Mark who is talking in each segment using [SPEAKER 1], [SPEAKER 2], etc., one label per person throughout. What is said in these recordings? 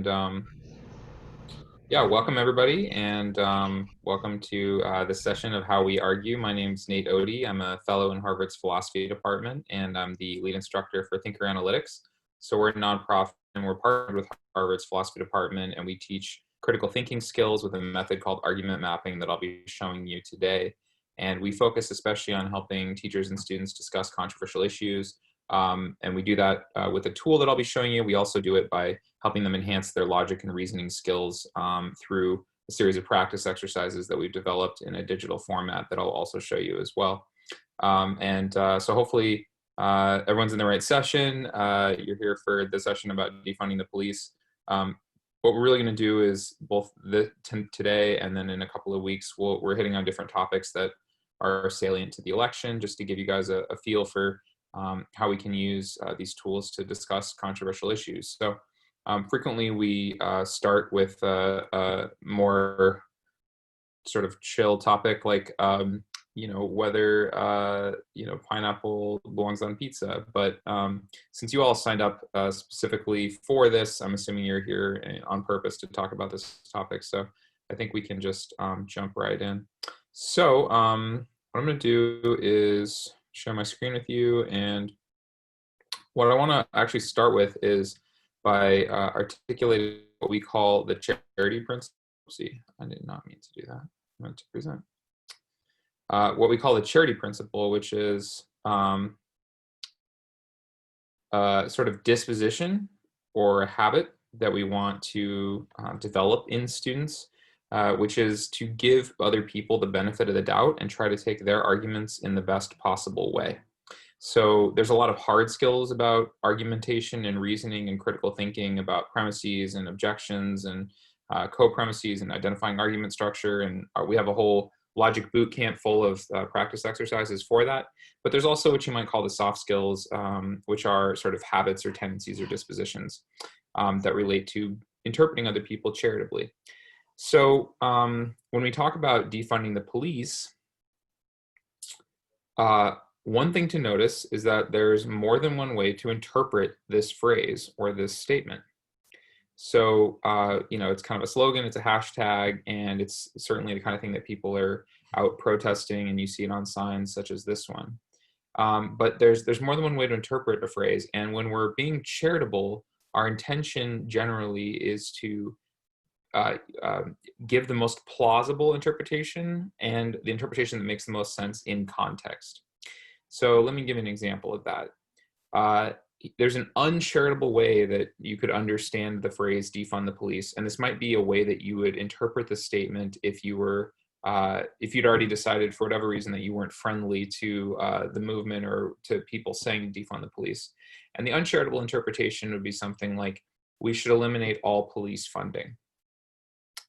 [SPEAKER 1] And yeah, welcome everybody, and welcome to this session of How We Argue. My name's Nate Odie. I'm a fellow in Harvard's philosophy department, and I'm the lead instructor for Thinker Analytics. So we're a nonprofit, and we're partnered with Harvard's philosophy department, and we teach critical thinking skills with a method called argument mapping that I'll be showing you today. And we focus especially on helping teachers and students discuss controversial issues. And we do that with a tool that I'll be showing you. We also do it by helping them enhance their logic and reasoning skills through a series of practice exercises that we've developed in a digital format that I'll also show you as well. So hopefully everyone's in the right session. You're here for the session about defunding the police. What we're really going to do is both today and then in a couple of weeks, we're hitting on different topics that are salient to the election, just to give you guys a feel for how we can use these tools to discuss controversial issues. So frequently we start with a more sort of chill topic like, whether, pineapple belongs on pizza. But since you all signed up specifically for this, I'm assuming you're here on purpose to talk about this topic. So I think we can just jump right in. So what I'm going to do is share my screen with you. And what I want to actually start with is by articulating what we call the charity principle. See, I did not mean to do that. I meant to present. What we call the charity principle, which is sort of disposition or a habit that we want to develop in students, which is to give other people the benefit of the doubt and try to take their arguments in the best possible way. So there's a lot of hard skills about argumentation and reasoning and critical thinking about premises and objections and co-premises and identifying argument structure. And we have a whole logic boot camp full of practice exercises for that. But there's also what you might call the soft skills, which are sort of habits or tendencies or dispositions that relate to interpreting other people charitably. So when we talk about defunding the police, one thing to notice is that there's more than one way to interpret this phrase or this statement. So, it's kind of a slogan, it's a hashtag, and it's certainly the kind of thing that people are out protesting, and you see it on signs such as this one. But there's more than one way to interpret a phrase, and when we're being charitable, our intention generally is to give the most plausible interpretation and the interpretation that makes the most sense in context. So let me give an example of that. There's an uncharitable way that you could understand the phrase defund the police, and this might be a way that you would interpret the statement if you were if you'd already decided for whatever reason that you weren't friendly to the movement or to people saying defund the police. And the uncharitable interpretation would be something like, we should eliminate all police funding.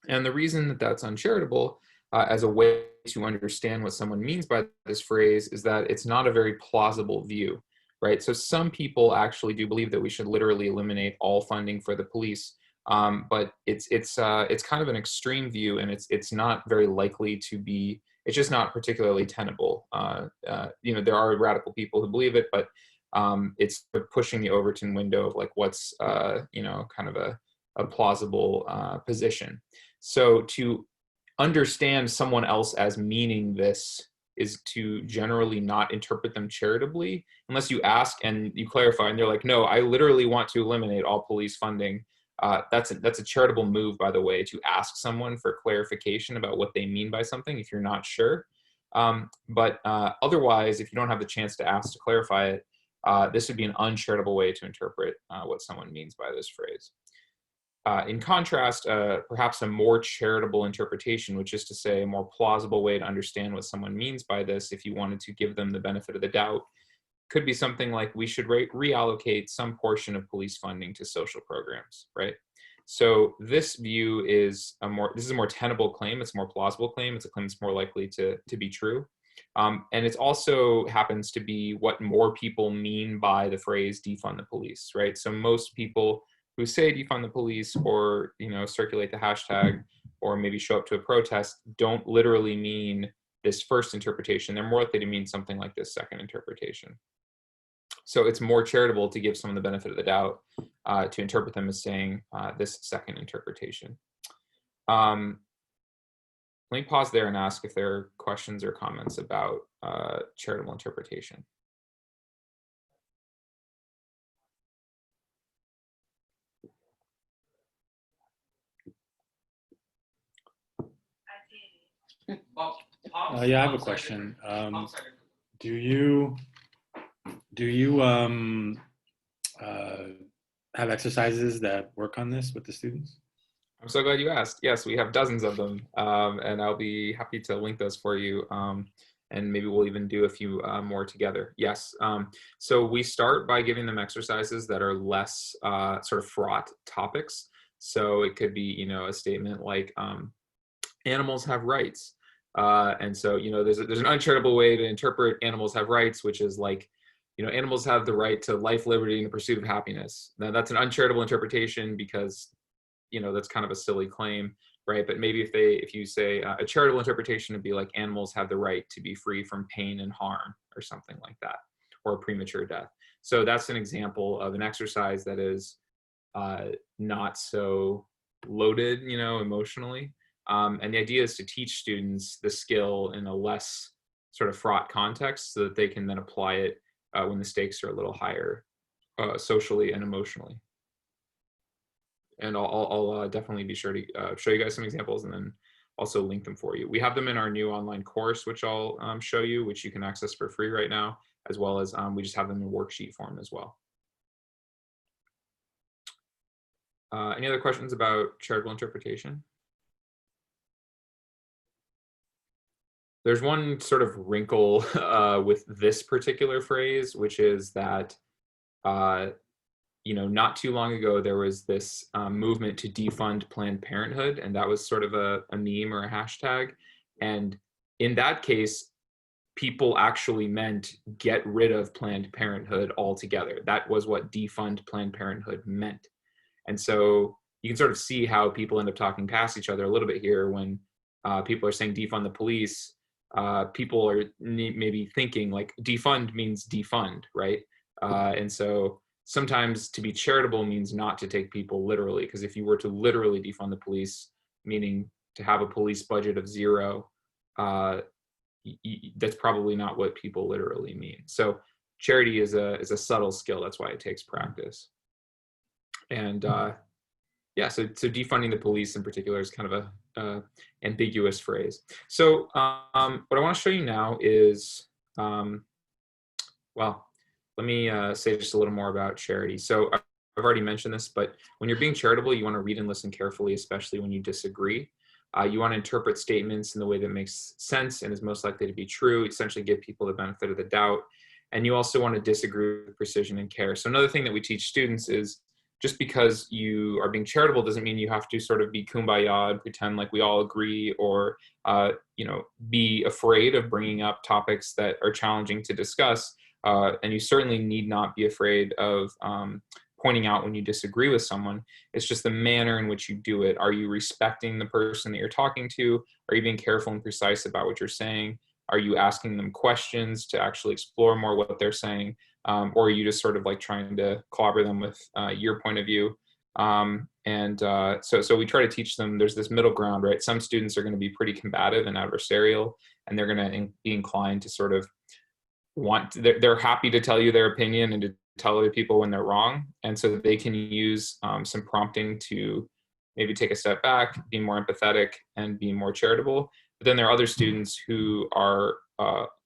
[SPEAKER 1] And the reason that that's uncharitable as a way to understand what someone means by this phrase is that it's not a very plausible view, right? So some people actually do believe that we should literally eliminate all funding for the police, but it's kind of an extreme view, and it's not very likely to be. It's just not particularly tenable. There are radical people who believe it, but it's pushing the Overton window of like what's kind of a plausible position. So to understand someone else as meaning this is to generally not interpret them charitably unless you ask and you clarify and they're like, no, I literally want to eliminate all police funding. That's a charitable move, by the way, to ask someone for clarification about what they mean by something if you're not sure. But otherwise, if you don't have the chance to ask to clarify it, this would be an uncharitable way to interpret what someone means by this phrase. In contrast, perhaps a more charitable interpretation, which is to say a more plausible way to understand what someone means by this, if you wanted to give them the benefit of the doubt, could be something like, we should reallocate some portion of police funding to social programs, right? So this view is a more tenable claim, it's a more plausible claim, it's a claim that's more likely to be true. And it also happens to be what more people mean by the phrase defund the police, right? So most people who say defund the police or circulate the hashtag or maybe show up to a protest don't literally mean this first interpretation. They're more likely to mean something like this second interpretation. So it's more charitable to give someone the benefit of the doubt, to interpret them as saying this second interpretation. Let me pause there and ask if there are questions or comments about charitable interpretation.
[SPEAKER 2] Yeah, I have a question. Do you have exercises that work on this with the students?
[SPEAKER 1] I'm so glad you asked. Yes, we have dozens of them, and I'll be happy to link those for you. And maybe we'll even do a few more together. Yes. So we start by giving them exercises that are less sort of fraught topics. So it could be, you know, a statement like animals have rights. And so, you know, there's an uncharitable way to interpret animals have rights, which is like, you know, animals have the right to life, liberty, and the pursuit of happiness. Now that's an uncharitable interpretation because, you know, that's kind of a silly claim, right? But maybe if you say a charitable interpretation would be like animals have the right to be free from pain and harm or something like that, or premature death. So that's an example of an exercise that is not so loaded, you know, emotionally. And the idea is to teach students the skill in a less sort of fraught context so that they can then apply it when the stakes are a little higher socially and emotionally. And I'll definitely be sure to show you guys some examples and then also link them for you. We have them in our new online course, which I'll show you, which you can access for free right now, as well as we just have them in worksheet form as well. Any other questions about charitable interpretation? There's one sort of wrinkle with this particular phrase, which is that you know, not too long ago, there was this movement to defund Planned Parenthood, and that was sort of a meme or a hashtag. And in that case, people actually meant get rid of Planned Parenthood altogether. That was what defund Planned Parenthood meant. And so you can sort of see how people end up talking past each other a little bit here when people are saying defund the police. People are maybe thinking like defund means defund, right? And so sometimes to be charitable means not to take people literally, because if you were to literally defund the police, meaning to have a police budget of 0, that's probably not what people literally mean. So charity is a subtle skill. That's why it takes practice. And yeah, so defunding the police in particular is kind of a ambiguous phrase. So what I want to show you now is, well, let me say just a little more about charity. So I've already mentioned this, but when you're being charitable, you want to read and listen carefully, especially when you disagree. You want to interpret statements in the way that makes sense and is most likely to be true, essentially give people the benefit of the doubt. And you also want to disagree with precision and care. So another thing that we teach students is just because you are being charitable doesn't mean you have to sort of be kumbaya and pretend like we all agree, or you know, be afraid of bringing up topics that are challenging to discuss. And you certainly need not be afraid of pointing out when you disagree with someone. It's just the manner in which you do it. Are you respecting the person that you're talking to? Are you being careful and precise about what you're saying? Are you asking them questions to actually explore more what they're saying? Or are you just sort of like trying to clobber them with your point of view? So we try to teach them there's this middle ground, right? Some students are going to be pretty combative and adversarial, and they're going to be inclined to sort of they're happy to tell you their opinion and to tell other people when they're wrong. And so they can use some prompting to maybe take a step back, be more empathetic, and be more charitable. But then there are other students who are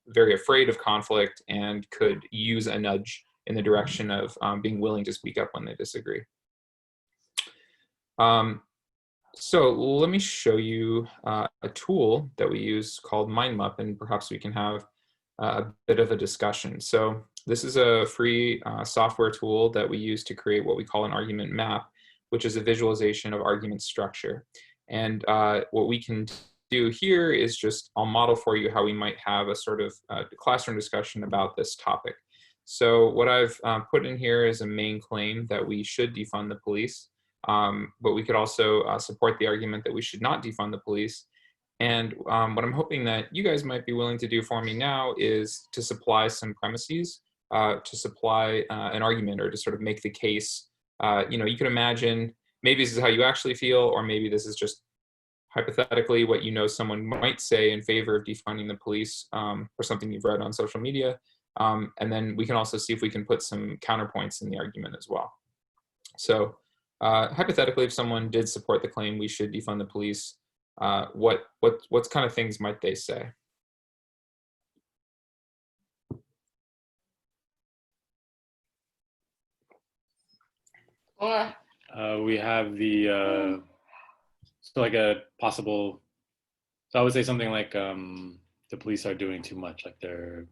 [SPEAKER 1] very afraid of conflict and could use a nudge in the direction of being willing to speak up when they disagree. So let me show you a tool that we use called MindMap, and perhaps we can have a bit of a discussion. So this is a free software tool that we use to create what we call an argument map, which is a visualization of argument structure. And what we can do here is just, I'll model for you how we might have a sort of classroom discussion about this topic. So what I've put in here is a main claim that we should defund the police, but we could also support the argument that we should not defund the police. And what I'm hoping that you guys might be willing to do for me now is to supply some premises to supply an argument or to sort of make the case. You could imagine maybe this is how you actually feel, or maybe this is just hypothetically what someone might say in favor of defunding the police, or something you've read on social media. And then we can also see if we can put some counterpoints in the argument as well. So hypothetically, if someone did support the claim we should defund the police, what kind of things might they say?
[SPEAKER 2] We have the so like a possible. So I would say something like the police are doing too much. Like they're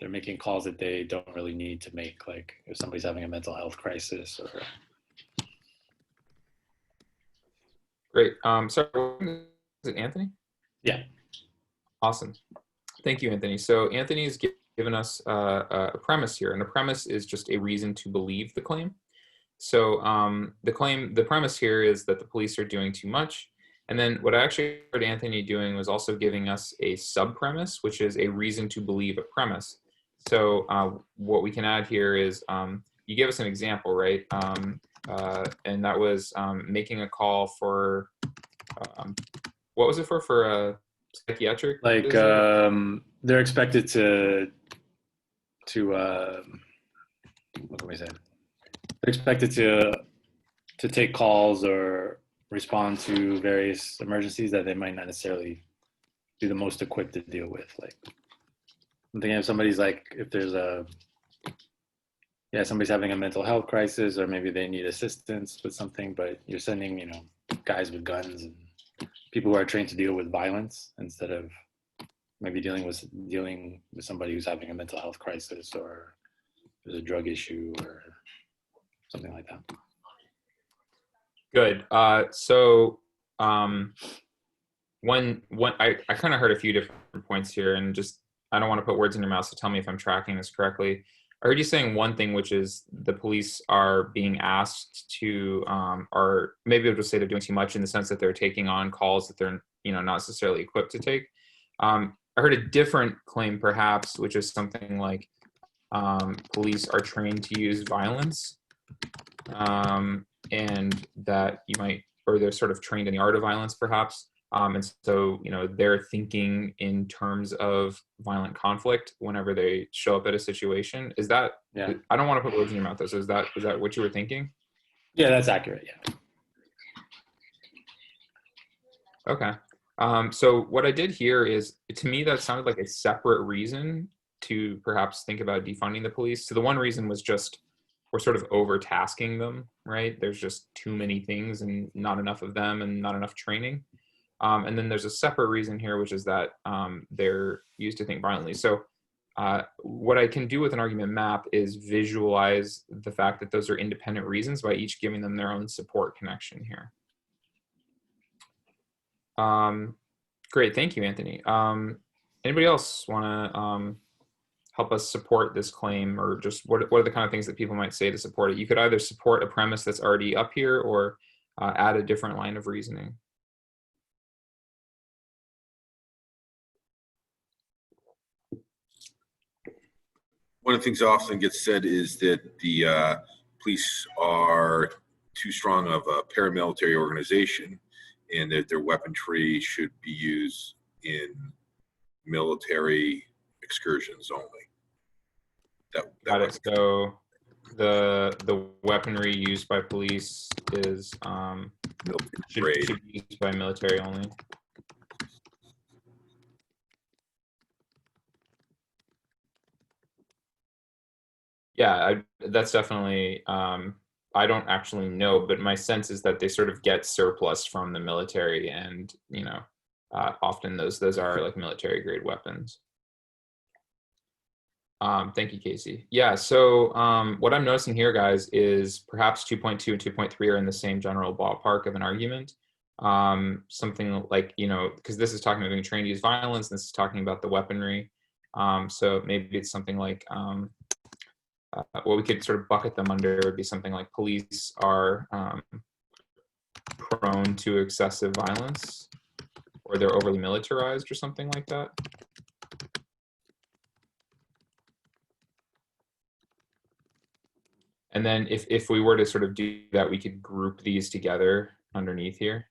[SPEAKER 2] making calls that they don't really need to make. Like if somebody's having a mental health crisis or.
[SPEAKER 1] Great. Sorry, is it Anthony?
[SPEAKER 2] Yeah.
[SPEAKER 1] Awesome. Thank you, Anthony. So Anthony's given us a premise here, and the premise is just a reason to believe the claim. So the premise here is that the police are doing too much. And then what I actually heard Anthony doing was also giving us a sub-premise, which is a reason to believe a premise. So what we can add here is, you gave us an example, right? And that was making a call for, what was it for? For a psychiatric?
[SPEAKER 2] Like they're expected to what can we say? They're expected to take calls or respond to various emergencies that they might not necessarily be the most equipped to deal with. Like I'm thinking if somebody's like, if there's somebody's having a mental health crisis, or maybe they need assistance with something, but you're sending, guys with guns and people who are trained to deal with violence instead of maybe dealing with somebody who's having a mental health crisis or there's a drug issue or something like that.
[SPEAKER 1] Good. So one I kind of heard a few different points here, and just I don't want to put words in your mouth, so tell me if I'm tracking this correctly. I heard you saying one thing, which is the police are being asked to, or maybe I'll just say they're doing too much in the sense that they're taking on calls that they're not necessarily equipped to take. I heard a different claim, perhaps, which is something like police are trained to use violence, and that they're sort of trained in the art of violence, perhaps. And so, they're thinking in terms of violent conflict whenever they show up at a situation. Is that,
[SPEAKER 2] yeah.
[SPEAKER 1] I don't want to put words in your mouth, though. So is that what you were thinking?
[SPEAKER 2] Yeah, that's accurate. Yeah.
[SPEAKER 1] Okay. So what I did here is, to me, that sounded like a separate reason to perhaps think about defunding the police. So the one reason was just, we're sort of overtasking them, right? There's just too many things and not enough of them and not enough training. And then there's a separate reason here, which is that they're used to think violently. So what I can do with an argument map is visualize the fact that those are independent reasons by each giving them their own support connection here. Great, thank you, Anthony. Anybody else want to help us support this claim, or just what are the kind of things that people might say to support it? You could either support a premise that's already up here or add a different line of reasoning.
[SPEAKER 3] One of the things that often gets said is that the police are too strong of a paramilitary organization and that their weaponry should be used in military excursions only.
[SPEAKER 1] Got it. So the weaponry used by police is should be used by military only. Yeah, that's definitely, I don't actually know, but my sense is that they sort of get surplus from the military, and often those are like military grade weapons. Thank you, Casey. Yeah, so what I'm noticing here, guys, is perhaps 2.2 and 2.3 are in the same general ballpark of an argument. Something like, because this is talking about being trained to use violence, and this is talking about the weaponry. So maybe it's something like, what we could sort of bucket them under would be something like police are prone to excessive violence, or they're overly militarized, or something like that. And then if we were to sort of do that, we could group these together underneath here.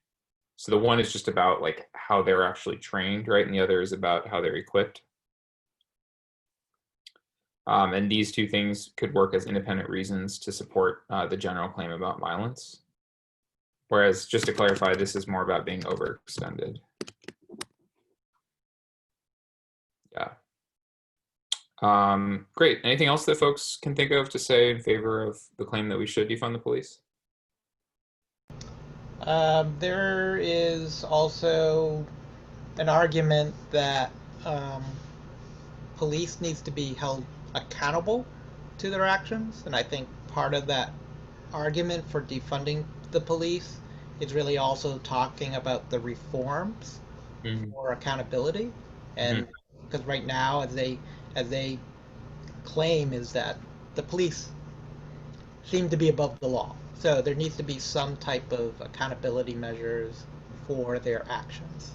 [SPEAKER 1] So the one is just about like how they're actually trained, right? And the other is about how they're equipped. And these two things could work as independent reasons to support the general claim about violence. Whereas, just to clarify, this is more about being overextended. Yeah. Great. Anything else that folks can think of to say in favor of the claim that we should defund the police?
[SPEAKER 4] There is also an argument that police needs to be held accountable to their actions, and I think part of that argument for defunding the police is really also talking about the reforms for accountability, and because right now, as they claim, is that the police seem to be above the law. So there needs to be some type of accountability measures for their actions.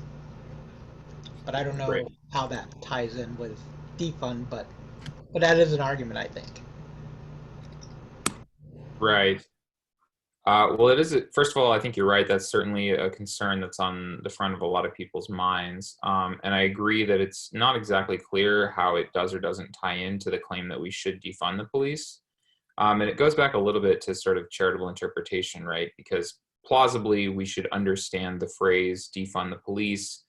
[SPEAKER 4] But I don't know
[SPEAKER 1] Right.
[SPEAKER 4] how that ties in with defund, but that is an argument, I think.
[SPEAKER 1] Right. Well, it is. First of all, I think you're right. That's certainly a concern that's on the front of a lot of people's minds. And I agree that it's not exactly clear how it does or doesn't tie into the claim that we should defund the police. And it goes back a little bit to sort of charitable interpretation, right? Because plausibly, we should understand the phrase defund the police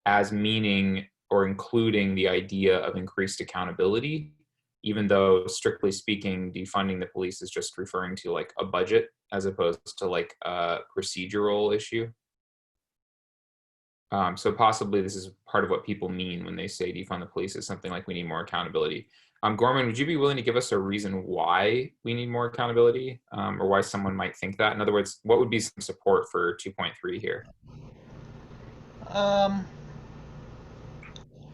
[SPEAKER 1] as meaning or including the idea of increased accountability, even though strictly speaking, defunding the police is just referring to like a budget as opposed to like a procedural issue. So possibly this is part of what people mean when they say defund the police is something like we need more accountability. Gorman, would you be willing to give us a reason why we need more accountability, or why someone might think that? In other words, what would be some support for 2.3 here?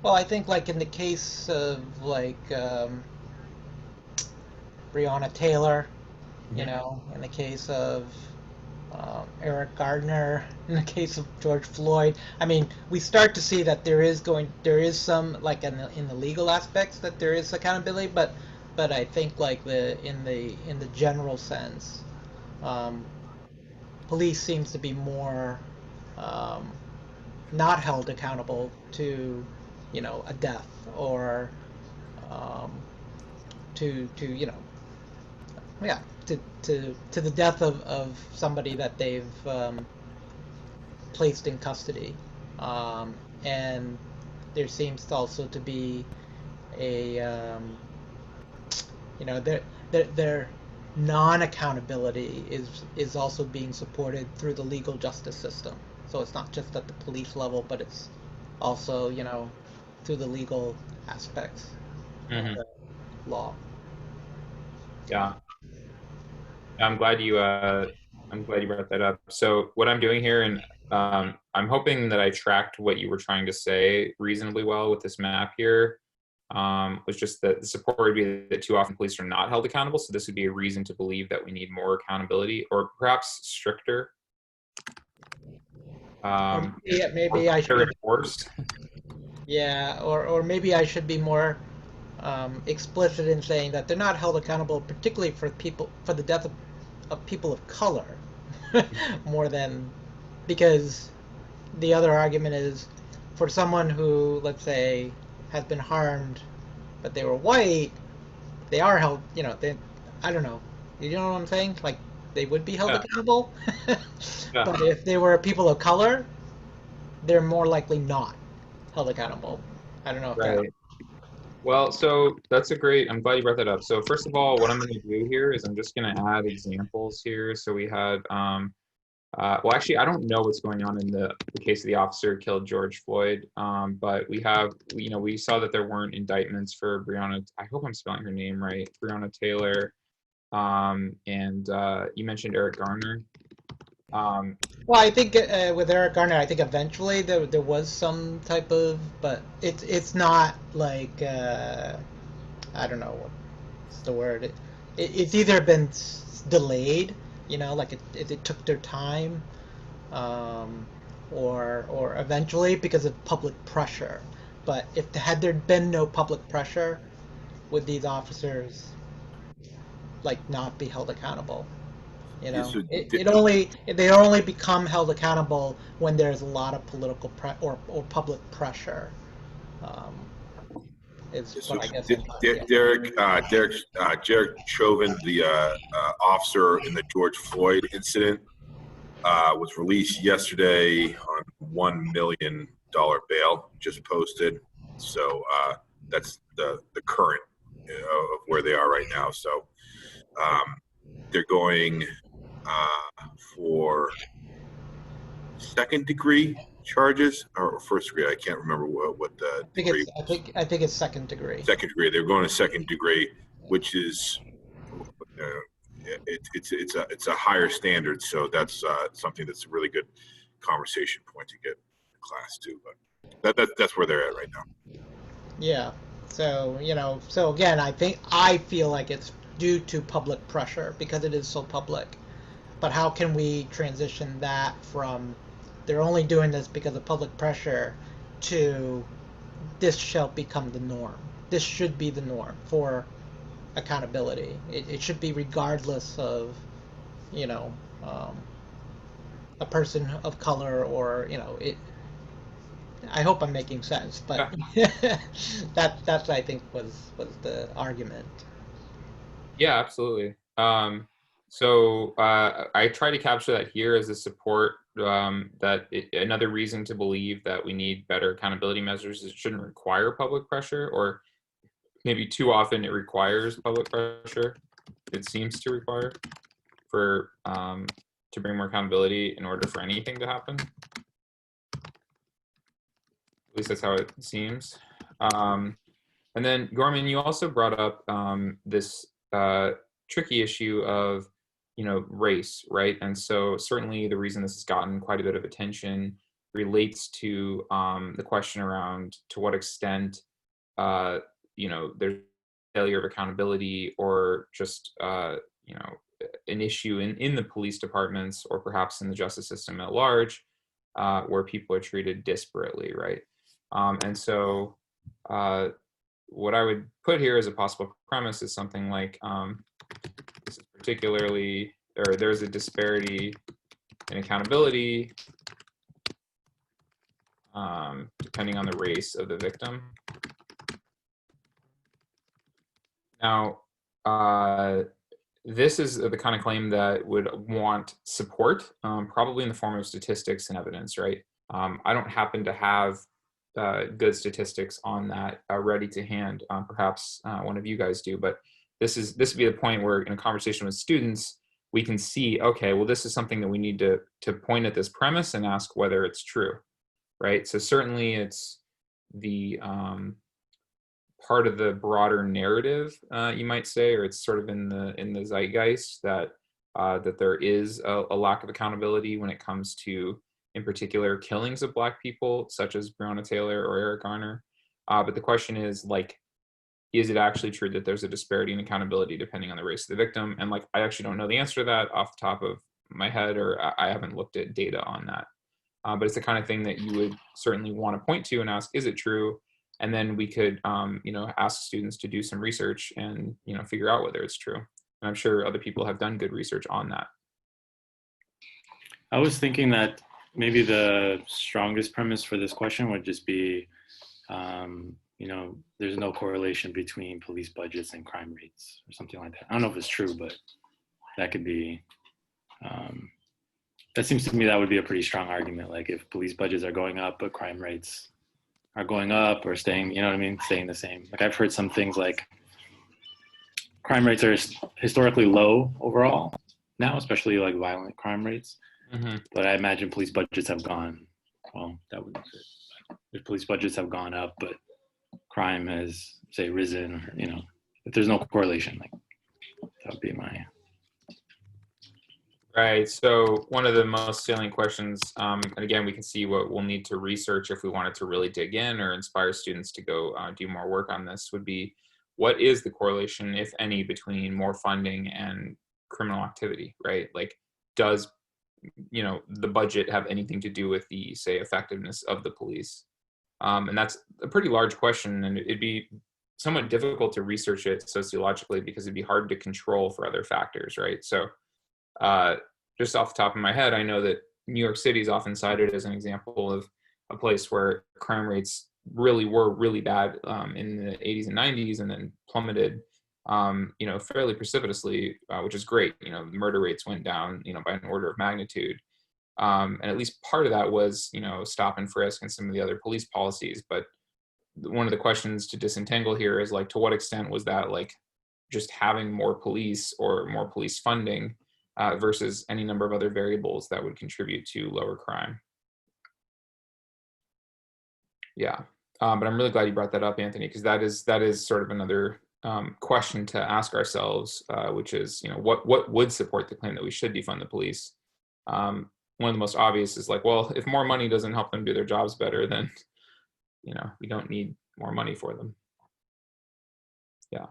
[SPEAKER 4] Well, I think like in the case of like Breonna Taylor, you know, in the case of Eric Gardner, in the case of George Floyd. I mean, we start to see that there is some like in the legal aspects that there is accountability, but I think like in the general sense, police seems to be more not held accountable to, you know, a death or to you know, yeah, to the death of somebody that they've placed in custody, and there seems also to be a you know, their non-accountability is also being supported through the legal justice system. So it's not just at the police level, but it's also, you know, through the legal aspects of the law.
[SPEAKER 1] Yeah. I'm glad you brought that up. So what I'm doing here, and I'm hoping that I tracked what you were trying to say reasonably well with this map here, was just that the support would be that too often police are not held accountable. So this would be a reason to believe that we need more accountability, or perhaps stricter.
[SPEAKER 4] Yeah, maybe I should.
[SPEAKER 1] Enforced.
[SPEAKER 4] Yeah, or maybe I should be more explicit in saying that they're not held accountable, particularly for the death of people of color, more than, because the other argument is for someone who, let's say, has been harmed, but they were white, they are held. You know, I don't know. You know what I'm saying? Like they would be held accountable, but if they were people of color, they're more likely not held accountable. I don't know if
[SPEAKER 1] Right. Well, so that's I'm glad you brought that up. So first of all, what I'm going to do here is I'm just going to add examples here. So we had, well, actually, I don't know what's going on in the case of the officer who killed George Floyd, but we have, you know, we saw that there weren't indictments for Breonna, I hope I'm spelling her name right, Breonna Taylor, and you mentioned Eric Garner.
[SPEAKER 4] Well, I think with Eric Garner, I think eventually there was some type of, but it's not like I don't know what's the word. It's either been delayed, you know, like it took their time, or eventually because of public pressure. But if had there been no public pressure, would these officers like not be held accountable. You
[SPEAKER 3] Yeah,
[SPEAKER 4] know,
[SPEAKER 3] so
[SPEAKER 4] they only become held accountable when there's a lot of political or public pressure. Um, is
[SPEAKER 3] So
[SPEAKER 4] what I guess I'm trying to get.
[SPEAKER 3] Derek Chauvin, the officer in the George Floyd incident, was released yesterday on $1 million bail, just posted. So that's the current of where they are right now. So um, they're going for second degree charges or first degree. I can't remember what the degree was.
[SPEAKER 4] I think it's second degree.
[SPEAKER 3] Second degree. They're going to second degree, which is it's a higher standard. So that's something that's a really good conversation point to get in class too. But that's where they're at right now.
[SPEAKER 4] Yeah. So, you know, so again, I feel like it's due to public pressure because it is so public. But how can we transition that from they're only doing this because of public pressure to this shall become the norm? This should be the norm for accountability. It should be regardless of, you know, a person of color or, you know, it. I hope I'm making sense, but that's I think was the argument.
[SPEAKER 1] Yeah, absolutely. So I try to capture that here as a support another reason to believe that we need better accountability measures is it shouldn't require public pressure, or maybe too often it requires public pressure. It seems to require for to bring more accountability in order for anything to happen. At least that's how it seems. And then Gorman, you also brought up this tricky issue of, you know, race, right? And so certainly the reason this has gotten quite a bit of attention relates to the question around to what extent, you know, there's failure of accountability or just, you know, an issue in the police departments or perhaps in the justice system at large, where people are treated disparately, right? And so what I would put here as a possible premise is something like this is particularly, or there's a disparity in accountability depending on the race of the victim. Now, this is the kind of claim that would want support, probably in the form of statistics and evidence, right? I don't happen to have good statistics on that ready to hand. Perhaps one of you guys do, but this would be the point where in a conversation with students, we can see, okay, well, this is something that we need to point at this premise and ask whether it's true, right? So certainly it's the part of the broader narrative, you might say, or it's sort of in the zeitgeist that that there is a lack of accountability when it comes to, in particular, killings of Black people, such as Breonna Taylor or Eric Garner. But the question is, like, is it actually true that there's a disparity in accountability depending on the race of the victim? And like, I actually don't know the answer to that off the top of my head, or I haven't looked at data on that. But it's the kind of thing that you would certainly want to point to and ask, is it true? And then we could, you know, ask students to do some research and, you know, figure out whether it's true. And I'm sure other people have done good research on that.
[SPEAKER 2] I was thinking that maybe the strongest premise for this question would just be, you know, there's no correlation between police budgets and crime rates or something like that. I don't know if it's true, but that could be, that seems to me that would be a pretty strong argument. Like if police budgets are going up, but crime rates are going up or staying, you know what I mean, staying the same. Like I've heard some things like crime rates are historically low overall now, especially like violent crime rates. Mm-hmm. But I imagine police budgets have gone, well, that would, if police budgets have gone up, but crime has, say, risen, you know, if there's no correlation, like that would be my.
[SPEAKER 1] Right. So one of the most salient questions, and again, we can see what we'll need to research if we wanted to really dig in or inspire students to go do more work on this, would be what is the correlation, if any, between more funding and criminal activity, right? Like, does, you know, the budget have anything to do with the, say, effectiveness of the police? And that's a pretty large question, and it'd be somewhat difficult to research it sociologically because it'd be hard to control for other factors, right? So just off the top of my head, I know that New York City is often cited as an example of a place where crime rates really were really bad in the 80s and 90s, and then plummeted, fairly precipitously, which is great. Murder rates went down, by an order of magnitude. And at least part of that was, stop and frisk and some of the other police policies. But one of the questions to disentangle here is, like, to what extent was that, like, just having more police or more police funding versus any number of other variables that would contribute to lower crime. Yeah, but I'm really glad you brought that up, Anthony, because that is sort of another question to ask ourselves, which is, what would support the claim that we should defund the police? One of the most obvious is, like, well, if more money doesn't help them do their jobs better, then we don't need more money for them. Yeah.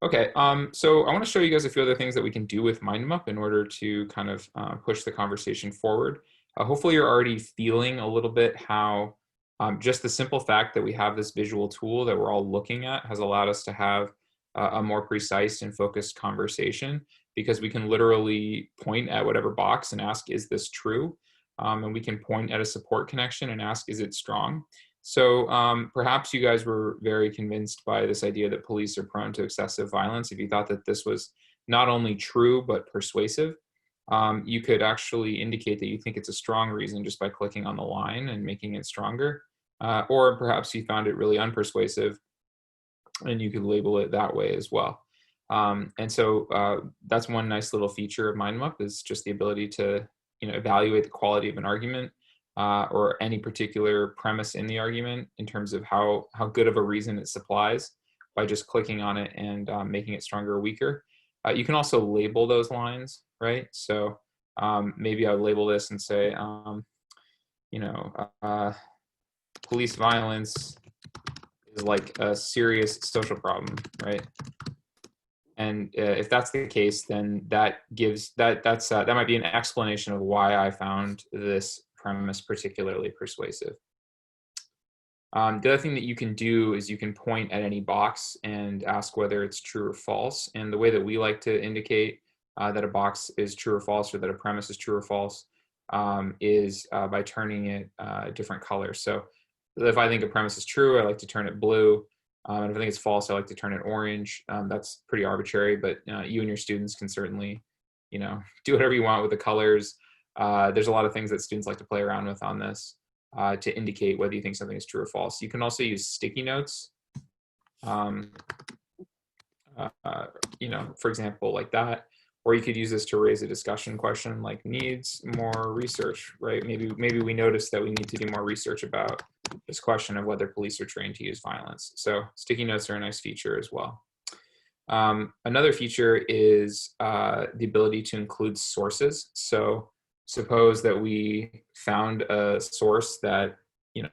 [SPEAKER 1] Okay, so I want to show you guys a few other things that we can do with MindMup in order to kind of push the conversation forward. Hopefully you're already feeling a little bit how just the simple fact that we have this visual tool that we're all looking at has allowed us to have a more precise and focused conversation, because we can literally point at whatever box and ask, is this true? And we can point at a support connection and ask, is it strong? So perhaps you guys were very convinced by this idea that police are prone to excessive violence. If you thought that this was not only true, but persuasive, you could actually indicate that you think it's a strong reason just by clicking on the line and making it stronger. Or perhaps you found it really unpersuasive, and you could label it that way as well. And so that's one nice little feature of MindMup, is just the ability to evaluate the quality of an argument or any particular premise in the argument in terms of how good of a reason it supplies by just clicking on it and making it stronger or weaker. You can also label those lines, right? So maybe I would label this and say, police violence is like a serious social problem, right? And if that's the case, then that gives that might be an explanation of why I found this premise particularly persuasive. The other thing that you can do is you can point at any box and ask whether it's true or false. And the way that we like to indicate that a box is true or false, or that a premise is true or false, is by turning it a different color. So if I think a premise is true, I like to turn it blue. And if I think it's false, I like to turn it orange. That's pretty arbitrary, but you and your students can certainly, do whatever you want with the colors. There's a lot of things that students like to play around with on this to indicate whether you think something is true or false. You can also use sticky notes, for example, like that. Or you could use this to raise a discussion question, like needs more research, right? Maybe we notice that we need to do more research about this question of whether police are trained to use violence. So sticky notes are a nice feature as well. Another feature is the ability to include sources. So suppose that we found a source that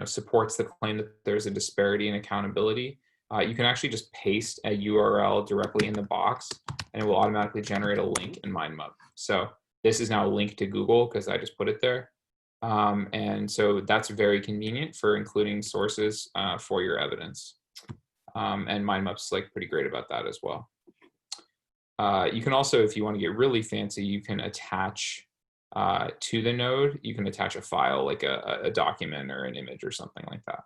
[SPEAKER 1] supports the claim that there's a disparity in accountability. You can actually just paste a URL directly in the box, and it will automatically generate a link in MindMup. So this is now a link to Google because I just put it there. And so that's very convenient for including sources for your evidence. And MindMup's like pretty great about that as well. You can also, if you want to get really fancy, you can attach to the node, you can attach a file like a document or an image or something like that.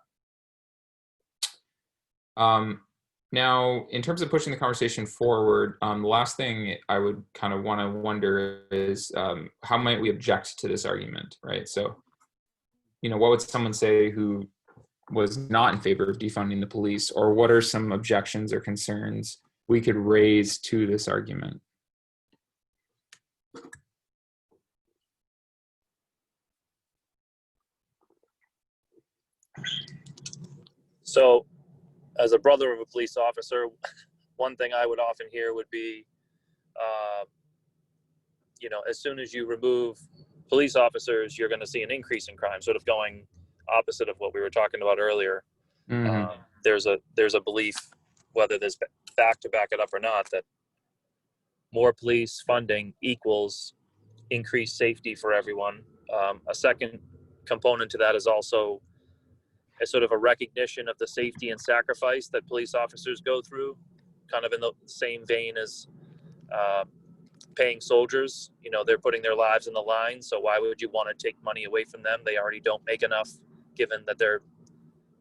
[SPEAKER 1] Now, in terms of pushing the conversation forward, the last thing I would kind of want to wonder is how might we object to this argument, right? So, what would someone say who was not in favor of defunding the police, or what are some objections or concerns we could raise to this argument?
[SPEAKER 5] So, as a brother of a police officer, one thing I would often hear would be, as soon as you remove police officers, you're going to see an increase in crime, sort of going opposite of what we were talking about earlier. Mm-hmm. There's a belief, whether there's fact to back it up or not, that more police funding equals increased safety for everyone. A second component to that is also as sort of a recognition of the safety and sacrifice that police officers go through, kind of in the same vein as paying soldiers. You know, they're putting their lives in the line, so why would you want to take money away from them? They already don't make enough, given that they're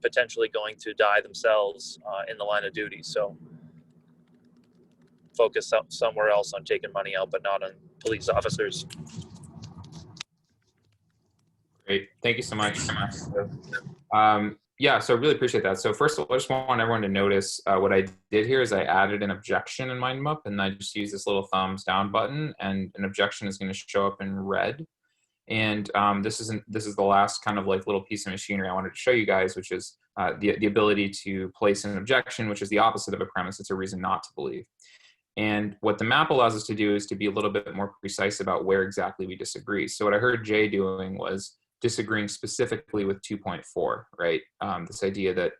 [SPEAKER 5] potentially going to die themselves in the line of duty. So focus somewhere else on taking money out, but not on police officers.
[SPEAKER 1] Great. Thank you so much. Yeah, so I really appreciate that. So first of all, I just want everyone to notice what I did here is I added an objection in MindMup, and I just use this little thumbs down button, and an objection is going to show up in red. And this is the last kind of like little piece of machinery I wanted to show you guys, which is the ability to place an objection, which is the opposite of a premise. It's a reason not to believe. And what the map allows us to do is to be a little bit more precise about where exactly we disagree. So what I heard Jay doing was disagreeing specifically with 2.4, right? This idea that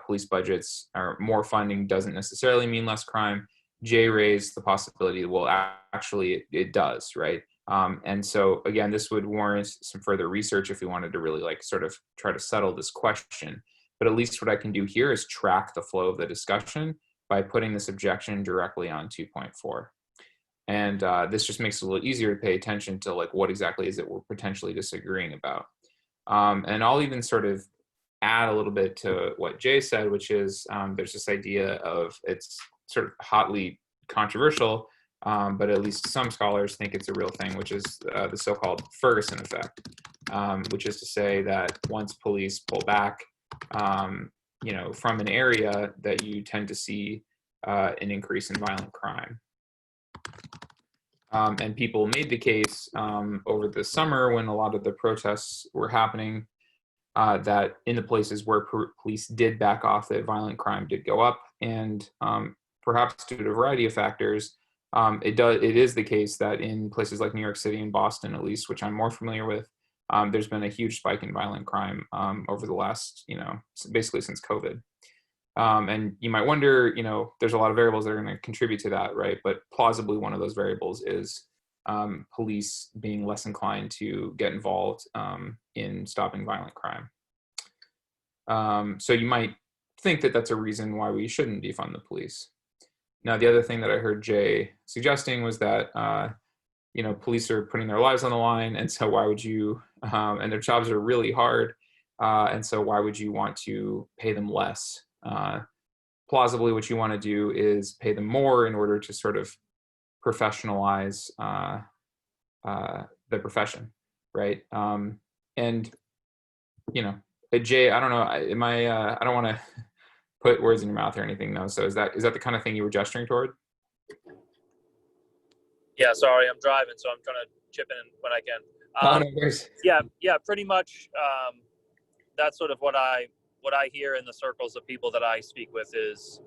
[SPEAKER 1] police budgets or more funding doesn't necessarily mean less crime. Jay raised the possibility, well, actually it does, right? And so again, this would warrant some further research if we wanted to really like sort of try to settle this question. But at least what I can do here is track the flow of the discussion by putting this objection directly on 2.4. And this just makes it a little easier to pay attention to like what exactly is it we're potentially disagreeing about. And I'll even sort of add a little bit to what Jay said, which is there's this idea of, it's sort of hotly controversial, but at least some scholars think it's a real thing, which is the so-called Ferguson effect, which is to say that once police pull back, you know, from an area, that you tend to see an increase in violent crime. And people made the case over the summer when a lot of the protests were happening that in the places where police did back off, that violent crime did go up. And perhaps due to a variety of factors, it is the case that in places like New York City and Boston, at least, which I'm more familiar with, there's been a huge spike in violent crime over the last, you know, basically since COVID. And you might wonder, you know, there's a lot of variables that are going to contribute to that, right? But plausibly one of those variables is police being less inclined to get involved in stopping violent crime. So you might think that that's a reason why we shouldn't defund the police. Now, the other thing that I heard Jay suggesting was that, you know, police are putting their lives on the line, and so why would you, and their jobs are really hard, and so why would you want to pay them less? Plausibly, what you want to do is pay them more in order to sort of professionalize the profession, right? And, you know, Jay, I don't know, I don't want to put words in your mouth or anything, though. So is that the kind of thing you were gesturing toward?
[SPEAKER 5] Yeah, sorry, I'm driving, so I'm trying to chip in when I can.
[SPEAKER 1] Oh, no worries.
[SPEAKER 5] Yeah, pretty much. That's sort of what I hear in the circles of people that I speak with is,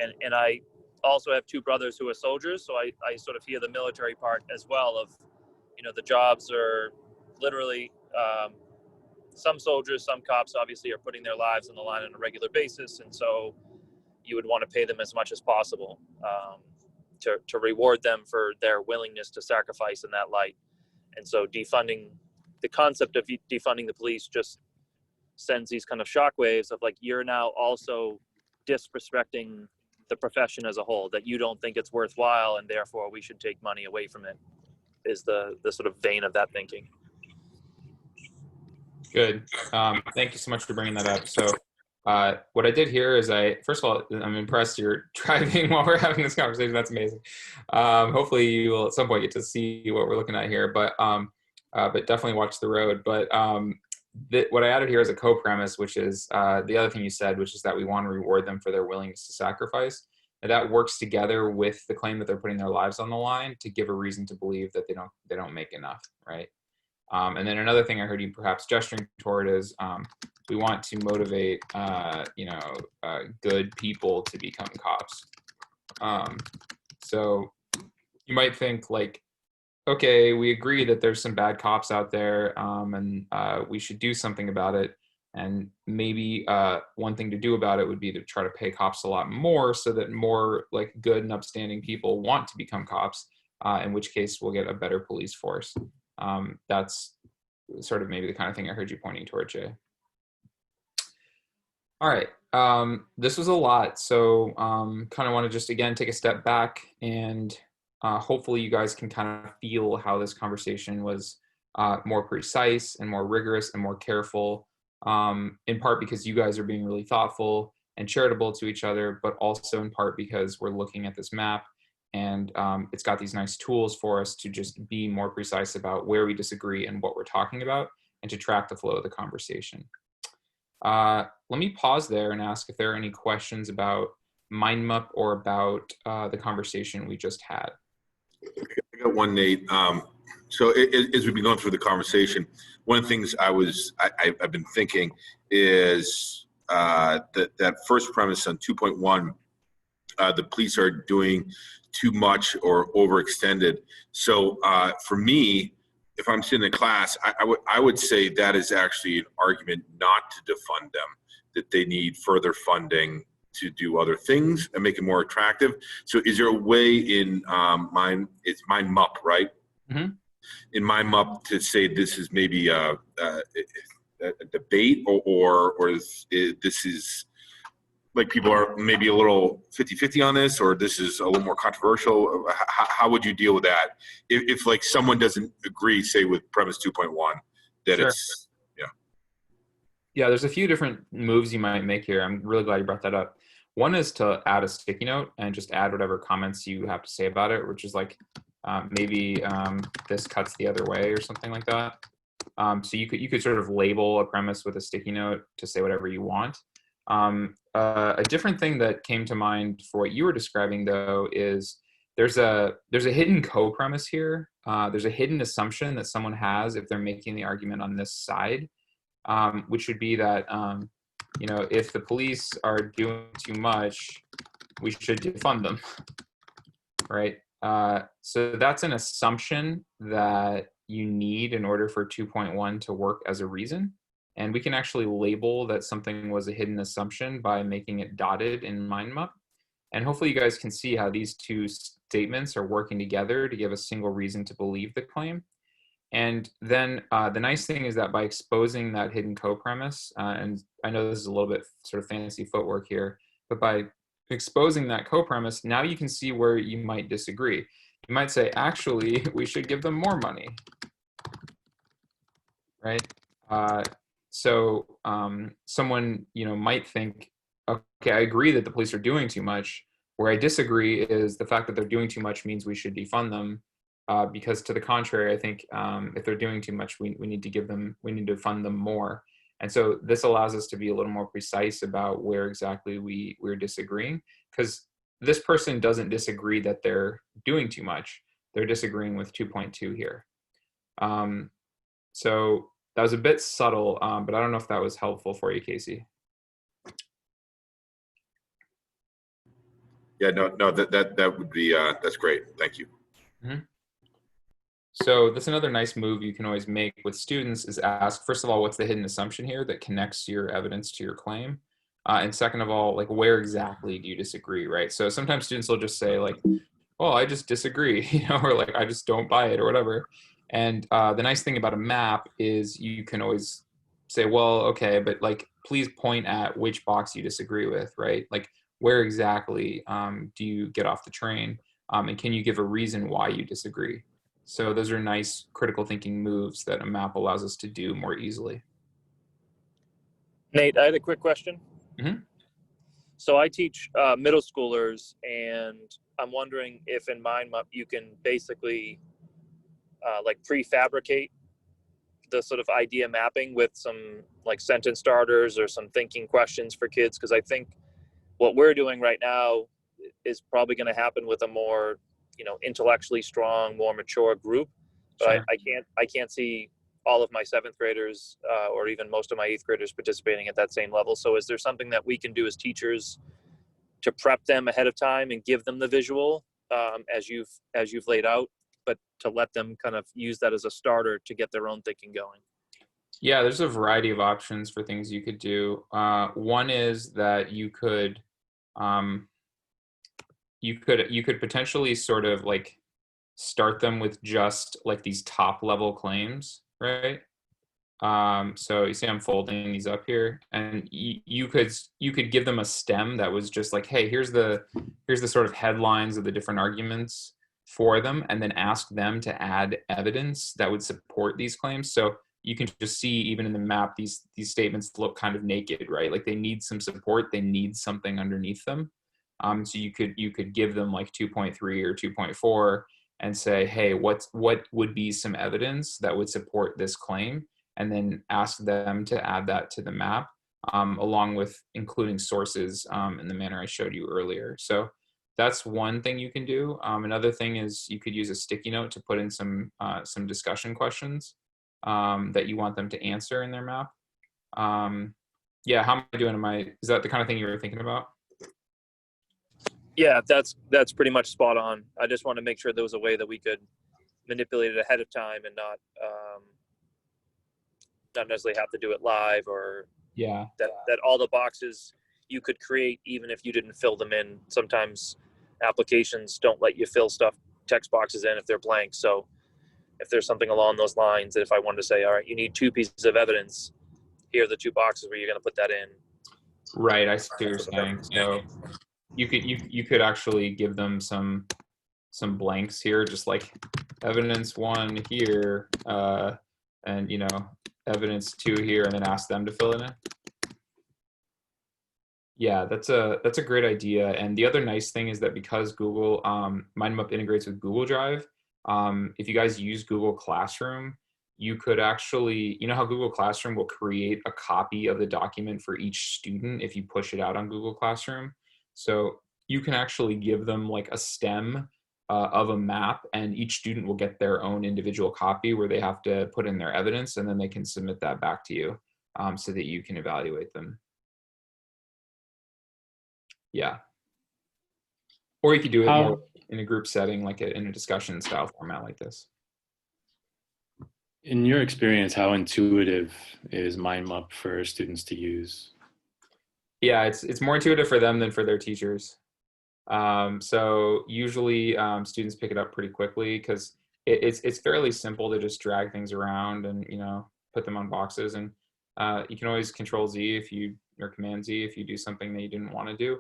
[SPEAKER 5] and I also have two brothers who are soldiers, so I sort of hear the military part as well of, you know, the jobs are literally, some soldiers, some cops obviously are putting their lives on the line on a regular basis, and so you would want to pay them as much as possible to reward them for their willingness to sacrifice in that light. And so defunding, the concept of defunding the police just sends these kind of shockwaves of like, you're now also disrespecting the profession as a whole, that you don't think it's worthwhile and therefore we should take money away from it, is the sort of vein of that thinking.
[SPEAKER 1] Good. Thank you so much for bringing that up. So what I did here is first of all, I'm impressed you're driving while we're having this conversation. That's amazing. Hopefully you will at some point get to see what we're looking at here, but definitely watch the road. But what I added here is a co-premise, which is the other thing you said, which is that we want to reward them for their willingness to sacrifice. And that works together with the claim that they're putting their lives on the line to give a reason to believe that they don't make enough, right? And then another thing I heard you perhaps gesturing toward is we want to motivate, good people to become cops. So you might think like, okay, we agree that there's some bad cops out there, and we should do something about it. And maybe one thing to do about it would be to try to pay cops a lot more so that more like good and upstanding people want to become cops, in which case we'll get a better police force. That's sort of maybe the kind of thing I heard you pointing toward, Jay. All right. This was a lot, so kind of want to just again take a step back and hopefully you guys can kind of feel how this conversation was more precise and more rigorous and more careful, in part because you guys are being really thoughtful and charitable to each other, but also in part because we're looking at this map and it's got these nice tools for us to just be more precise about where we disagree and what we're talking about and to track the flow of the conversation. Let me pause there and ask if there are any questions about MindMup or about the conversation we just had.
[SPEAKER 3] I got one, Nate. So as we've been going through the conversation, one of the things I've been thinking is that first premise on 2.1, the police are doing too much or overextended. So for me, if I'm sitting in class, I would say that is actually an argument not to defund them, that they need further funding to do other things and make it more attractive. So is there a way in it's MindMup, right?
[SPEAKER 1] Mm-hmm.
[SPEAKER 3] In MindMup to say this is maybe a debate or this is like people are maybe a little 50-50 on this, or this is a little more controversial? How would you deal with that if like someone doesn't agree, say with premise 2.1, that
[SPEAKER 1] Sure.
[SPEAKER 3] it's
[SPEAKER 1] Yeah, there's a few different moves you might make here. I'm really glad you brought that up. One is to add a sticky note and just add whatever comments you have to say about it, which is like maybe this cuts the other way or something like that. So you could sort of label a premise with a sticky note to say whatever you want. A different thing that came to mind for what you were describing, though, is there's a hidden co-premise here. There's a hidden assumption that someone has if they're making the argument on this side, which would be that if the police are doing too much, we should defund them, right? So that's an assumption that you need in order for 2.1 to work as a reason. And we can actually label that something was a hidden assumption by making it dotted in MindMup. And hopefully you guys can see how these two statements are working together to give a single reason to believe the claim. And then the nice thing is that by exposing that hidden co-premise, and I know this is a little bit sort of fancy footwork here, but by exposing that co-premise, now you can see where you might disagree. You might say, actually, we should give them more money, right? So someone might think, okay, I agree that the police are doing too much. Where I disagree is the fact that they're doing too much means we should defund them. Because to the contrary, I think if they're doing too much, we need to fund them more. And so this allows us to be a little more precise about where exactly we're disagreeing, because this person doesn't disagree that they're doing too much. They're disagreeing with 2.2 here. So that was a bit subtle, but I don't know if that was helpful for you, Casey.
[SPEAKER 3] Yeah, no, that would be that's great. Thank you.
[SPEAKER 1] Mm-hmm. So that's another nice move you can always make with students is ask, first of all, what's the hidden assumption here that connects your evidence to your claim? And second of all, like, where exactly do you disagree, right? So sometimes students will just say like, oh, I just disagree, or like, I just don't buy it or whatever. And the nice thing about a map is you can always say, well, okay, but like, please point at which box you disagree with, right? Like, where exactly do you get off the train? And can you give a reason why you disagree? So those are nice critical thinking moves that a map allows us to do more easily.
[SPEAKER 5] Nate, I had a quick question.
[SPEAKER 1] Mm-hmm.
[SPEAKER 5] So I teach middle schoolers, and I'm wondering if in MindMup you can basically like prefabricate the sort of idea mapping with some like sentence starters or some thinking questions for kids, because I think what we're doing right now is probably going to happen with a more intellectually strong, more mature group. But
[SPEAKER 1] Sure.
[SPEAKER 5] I can't see all of my seventh graders or even most of my eighth graders participating at that same level. So is there something that we can do as teachers to prep them ahead of time and give them the visual as you've laid out, but to let them kind of use that as a starter to get their own thinking going?
[SPEAKER 1] Yeah, there's a variety of options for things you could do. One is that you could potentially sort of like start them with just like these top level claims, right? So you see I'm folding these up here, and you could give them a stem that was just like, hey, here's the sort of headlines of the different arguments for them, and then ask them to add evidence that would support these claims. So you can just see even in the map, these statements look kind of naked, right? Like they need some support, they need something underneath them. So you could give them like 2.3 or 2.4 and say, hey, what would be some evidence that would support this claim? And then ask them to add that to the map, along with including sources in the manner I showed you earlier. So that's one thing you can do. Another thing is you could use a sticky note to put in some discussion questions that you want them to answer in their map. Yeah, how am I doing? Is that the kind of thing you were thinking about?
[SPEAKER 5] Yeah, that's pretty much spot on. I just want to make sure there was a way that we could manipulate it ahead of time and not necessarily have to do it live, or
[SPEAKER 1] Yeah.
[SPEAKER 5] that all the boxes you could create even if you didn't fill them in. Sometimes applications don't let you fill text boxes in if they're blank. So if there's something along those lines, that if I wanted to say, all right, you need 2 pieces of evidence, here are the 2 boxes where you're going to put that in.
[SPEAKER 1] Right, I see what you're saying. So you could actually give them some blanks here, just like evidence 1 here, and evidence 2 here, and then ask them to fill it in. Yeah, that's a great idea. And the other nice thing is that because Google MindMap integrates with Google Drive, if you guys use Google Classroom, you could actually, how Google Classroom will create a copy of the document for each student if you push it out on Google Classroom. So you can actually give them like a stem of a map, and each student will get their own individual copy where they have to put in their evidence, and then they can submit that back to you so that you can evaluate them. Yeah. Or you could do it more in a group setting, like in a discussion style format like this.
[SPEAKER 2] In your experience, how intuitive is MindMap for students to use?
[SPEAKER 1] Yeah, it's more intuitive for them than for their teachers. So usually students pick it up pretty quickly because it's fairly simple to just drag things around and put them on boxes, and you can always Control Z or Command Z if you do something that you didn't want to do.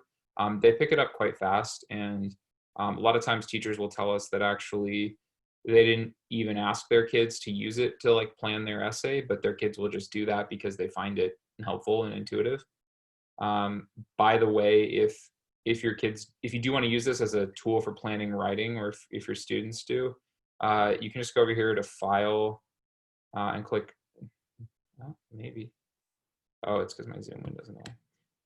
[SPEAKER 1] They pick it up quite fast, and a lot of times teachers will tell us that actually they didn't even ask their kids to use it to like plan their essay, but their kids will just do that because they find it helpful and intuitive. By the way, if you do want to use this as a tool for planning writing, or if your students do, you can just go over here to File and click, maybe, oh, it's because my Zoom window's in the way.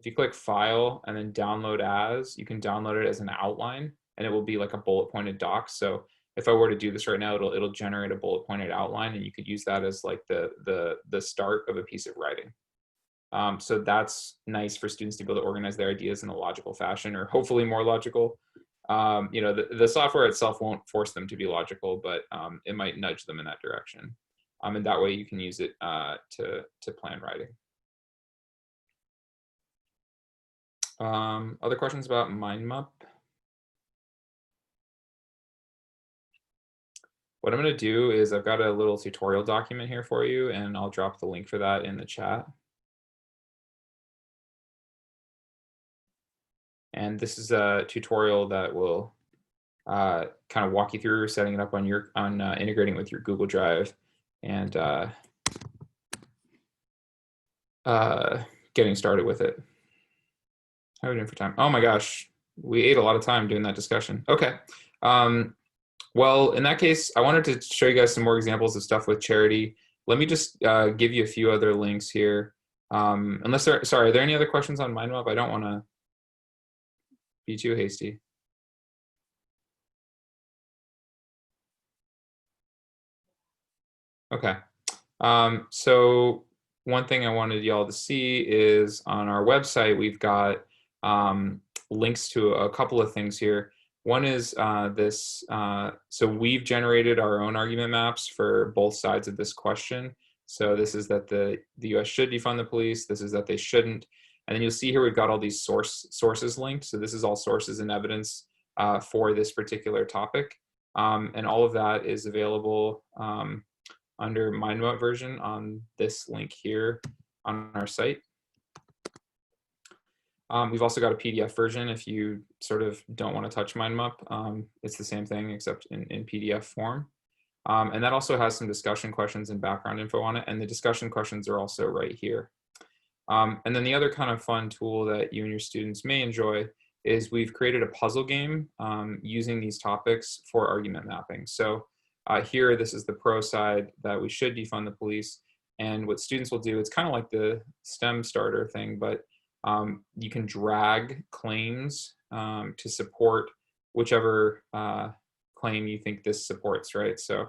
[SPEAKER 1] If you click File and then Download As, you can download it as an outline, and it will be like a bullet pointed doc. So if I were to do this right now, it'll generate a bullet pointed outline, and you could use that as like the start of a piece of writing. So that's nice for students to be able to organize their ideas in a logical fashion, or hopefully more logical. The software itself won't force them to be logical, but it might nudge them in that direction. And that way you can use it to plan writing. Other questions about MindMap? What I'm going to do is I've got a little tutorial document here for you, and I'll drop the link for that in the chat. And this is a tutorial that will kind of walk you through setting it up on integrating with your Google Drive and getting started with it. How are we doing for time? Oh my gosh, we ate a lot of time doing that discussion. Okay. Well, in that case, I wanted to show you guys some more examples of stuff with charity. Let me just give you a few other links here. Sorry, are there any other questions on MindMap? I don't want to be too hasty. Okay. So one thing I wanted y'all to see is on our website, we've got links to a couple of things here. One is this, so we've generated our own argument maps for both sides of this question. So this is that the US should defund the police. This is that they shouldn't. And then you'll see here we've got all these sources linked. So this is all sources and evidence for this particular topic. And all of that is available under MindMap version on this link here on our site. We've also got a PDF version if you sort of don't want to touch MindMap. It's the same thing except in PDF form. And that also has some discussion questions and background info on it. And the discussion questions are also right here. And then the other kind of fun tool that you and your students may enjoy is we've created a puzzle game using these topics for argument mapping. So here, this is the pro side that we should defund the police. And what students will do, it's kind of like the STEM starter thing, but you can drag claims to support whichever claim you think this supports, right? So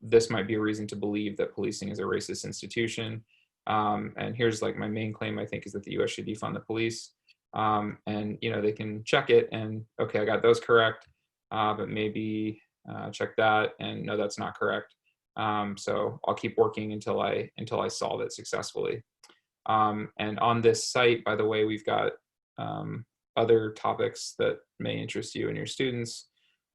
[SPEAKER 1] this might be a reason to believe that policing is a racist institution. And here's like my main claim, I think, is that the US should defund the police. And they can check it and, okay, I got those correct, but maybe check that and no, that's not correct. So I'll keep working until I solve it successfully. And on this site, by the way, we've got other topics that may interest you and your students.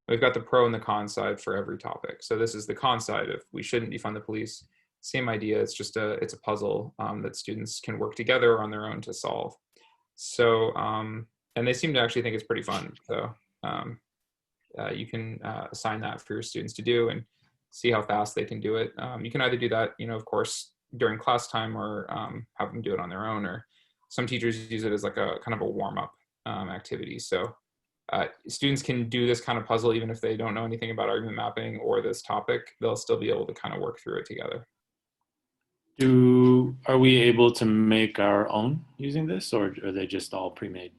[SPEAKER 1] We've got the pro and the con side for every topic. So this is the con side of we shouldn't defund the police. Same idea. It's just it's a puzzle that students can work together on their own to solve. So and they seem to actually think it's pretty fun. So you can assign that for your students to do and see how fast they can do it. You can either do that, of course, during class time or have them do it on their own, or some teachers use it as like a kind of a warm-up activity. So students can do this kind of puzzle even if they don't know anything about argument mapping or this topic. They'll still be able to kind of work through it together.
[SPEAKER 2] Are we able to make our own using this, or are they just all pre-made?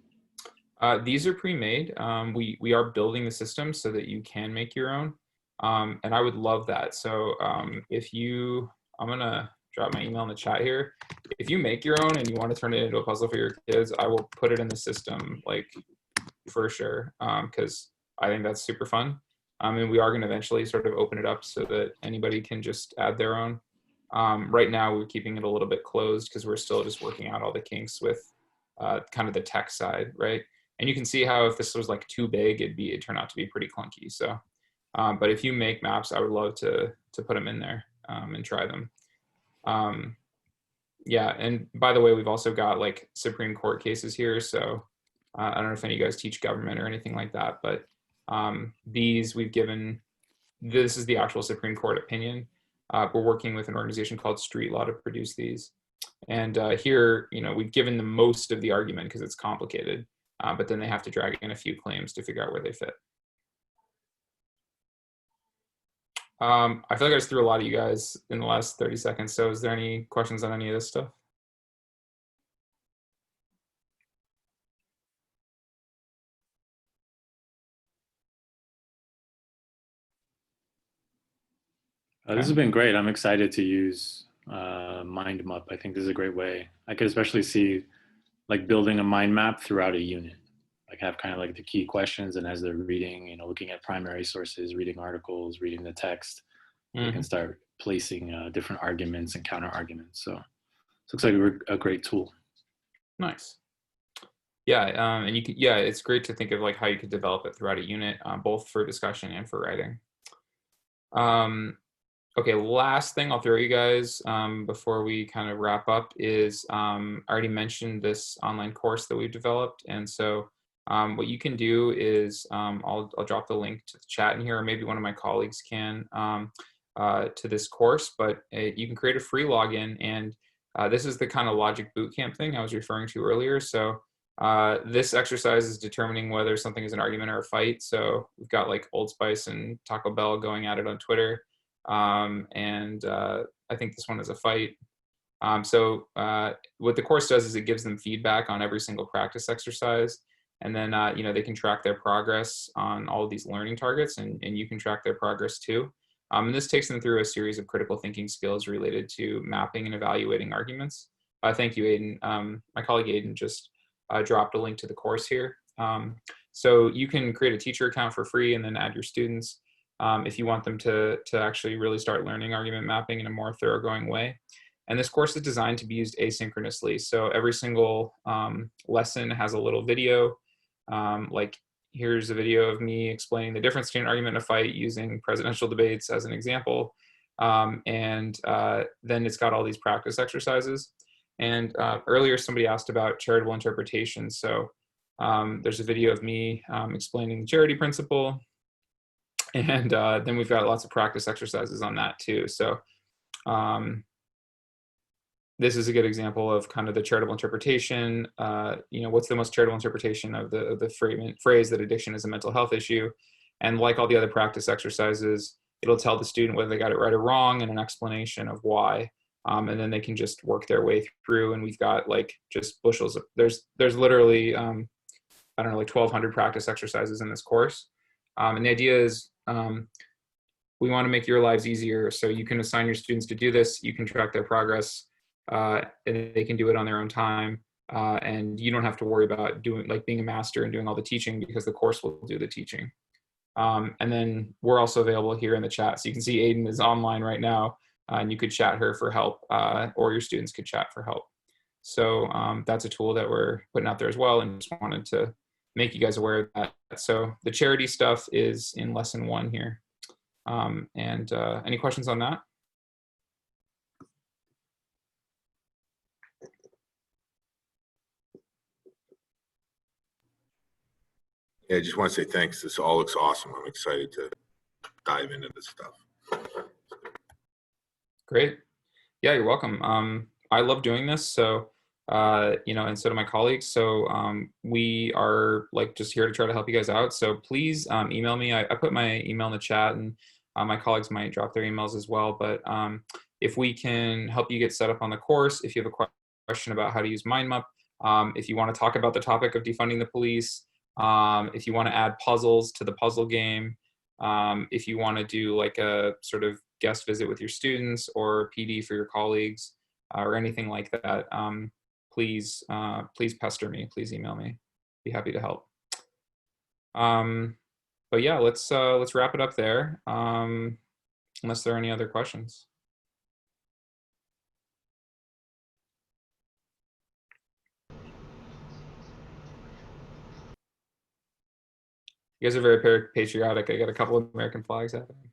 [SPEAKER 1] These are pre-made. We are building the system so that you can make your own. And I would love that. So I'm gonna drop my email in the chat here. If you make your own and you want to turn it into a puzzle for your kids, I will put it in the system, like, for sure, because I think that's super fun. And we are going to eventually sort of open it up so that anybody can just add their own. Right now, we're keeping it a little bit closed because we're still just working out all the kinks with kind of the tech side, right? And you can see how if this was like too big, it'd turn out to be pretty clunky. So, but if you make maps, I would love to put them in there and try them. Yeah, and by the way, we've also got like Supreme Court cases here. So I don't know if any of you guys teach government or anything like that, but these we've given, this is the actual Supreme Court opinion. We're working with an organization called Street Law to produce these. And here, we've given them most of the argument because it's complicated, but then they have to drag in a few claims to figure out where they fit. I feel like I just threw a lot of you guys in the last 30 seconds. So is there any questions on any of this stuff?
[SPEAKER 2] This has been great. I'm excited to use MindMap. I think this is a great way. I could especially see like building a mind map throughout a unit, like have kind of like the key questions, and as they're reading, looking at primary sources, reading articles, reading the text, you can start placing different arguments and counter arguments. So it looks like a great tool. Nice.
[SPEAKER 1] Yeah, and it's great to think of like how you could develop it throughout a unit, both for discussion and for writing. Okay, last thing I'll throw you guys before we kind of wrap up is I already mentioned this online course that we've developed, and so what you can do is I'll drop the link to the chat in here, or maybe one of my colleagues can to this course, but you can create a free login, and this is the kind of logic bootcamp thing I was referring to earlier. So this exercise is determining whether something is an argument or a fight. So we've got like Old Spice and Taco Bell going at it on Twitter. And I think this one is a fight. So what the course does is it gives them feedback on every single practice exercise. And then, they can track their progress on all of these learning targets, and you can track their progress too. And this takes them through a series of critical thinking skills related to mapping and evaluating arguments. Thank you, Aiden. My colleague Aiden just dropped a link to the course here. So you can create a teacher account for free and then add your students if you want them to actually really start learning argument mapping in a more thoroughgoing way. And this course is designed to be used asynchronously. So every single lesson has a little video. Like here's a video of me explaining the difference between an argument and a fight using presidential debates as an example. Then it's got all these practice exercises. And earlier somebody asked about charitable interpretation. So there's a video of me explaining the charity principle. And then we've got lots of practice exercises on that too. So this is a good example of kind of the charitable interpretation. What's the most charitable interpretation of the phrase that addiction is a mental health issue? And like all the other practice exercises, it'll tell the student whether they got it right or wrong and an explanation of why. And then they can just work their way through. And we've got like just bushels of, there's literally, I don't know, like 1,200 practice exercises in this course. And the idea is we want to make your lives easier. So you can assign your students to do this. You can track their progress. And they can do it on their own time, and you don't have to worry about being a master and doing all the teaching, because the course will do the teaching. And then we're also available here in the chat, so you can see Aiden is online right now, and you could chat her for help, or your students could chat for help. So that's a tool that we're putting out there as well, and just wanted to make you guys aware of that. So the charity stuff is in lesson 1 here. Any questions on that?
[SPEAKER 3] Yeah, I just want to say thanks. This all looks awesome. I'm excited to dive into this stuff.
[SPEAKER 1] Great. Yeah, you're welcome. I love doing this. So, and so do my colleagues. So we are just here to try to help you guys out. So please email me. I put my email in the chat, and my colleagues might drop their emails as well. But if we can help you get set up on the course, if you have a question about how to use MindMap, if you want to talk about the topic of defunding the police, if you want to add puzzles to the puzzle game, if you want to do like a sort of guest visit with your students or PD for your colleagues, or anything like that, please pester me. Please email me. Be happy to help. But yeah, let's wrap it up there. Unless there are any other questions. You guys are very patriotic. I got a couple of American flags happening.